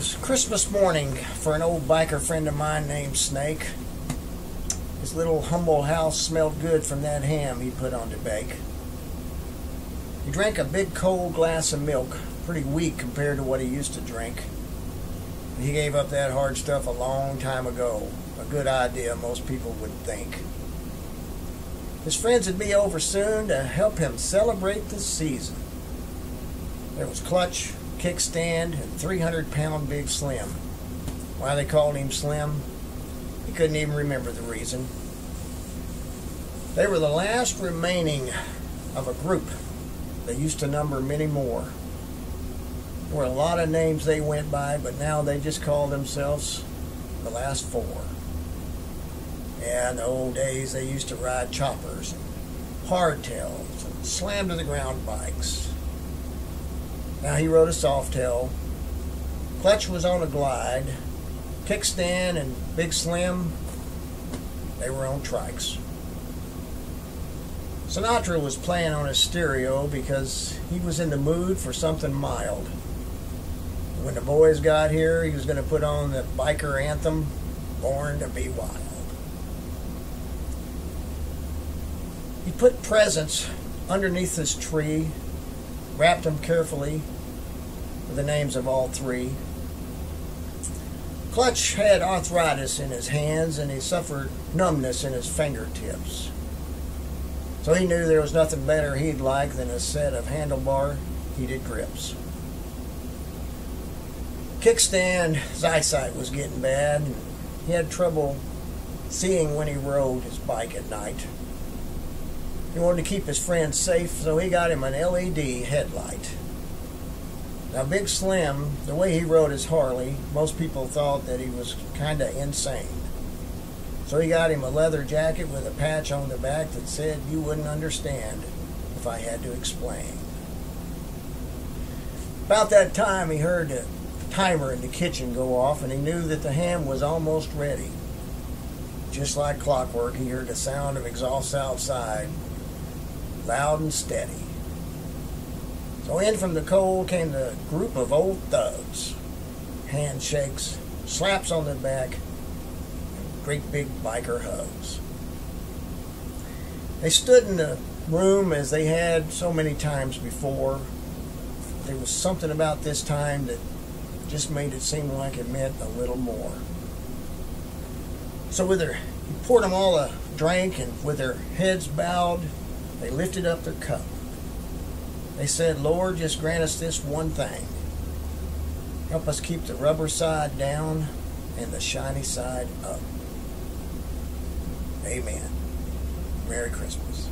was Christmas morning for an old biker friend of mine named Snake. His little humble house smelled good from that ham he put on to bake. He drank a big cold glass of milk, pretty weak compared to what he used to drink. He gave up that hard stuff a long time ago. A good idea, most people would think. His friends would be over soon to help him celebrate the season. There was Clutch, Kickstand, and 300-pound Big Slim. Why they called him Slim, he couldn't even remember the reason. They were the last remaining of a group that used to number many more. There were a lot of names they went by, but now they just call themselves the Last Four. Yeah, in the old days they used to ride choppers and hardtails and slam-to-the-ground bikes. Now he rode a softail. Clutch was on a glide. Kickstand and Big Slim, they were on trikes. Sinatra was playing on his stereo because he was in the mood for something mild. When the boys got here, he was going to put on the biker anthem, Born to Be Wild. He put presents underneath this tree, wrapped them carefully with the names of all three. Clutch had arthritis in his hands and he suffered numbness in his fingertips. So he knew there was nothing better he'd like than a set of handlebar heated grips. Kickstand's eyesight was getting bad and he had trouble seeing when he rode his bike at night. He wanted to keep his friends safe, so he got him an LED headlight. Now Big Slim, the way he rode his Harley, most people thought that he was kind of insane. So he got him a leather jacket with a patch on the back that said, "You wouldn't understand if I had to explain." About that time he heard the timer in the kitchen go off and he knew that the ham was almost ready. Just like clockwork, he heard the sound of exhaust outside, loud and steady. So in from the cold came the group of old thugs. Handshakes, slaps on the back, and great big biker hugs. They stood in the room as they had so many times before. There was something about this time that just made it seem like it meant a little more. So he poured them all a drink, and with their heads bowed, they lifted up their cup. They said, "Lord, just grant us this one thing. Help us keep the rubber side down and the shiny side up. Amen. Merry Christmas."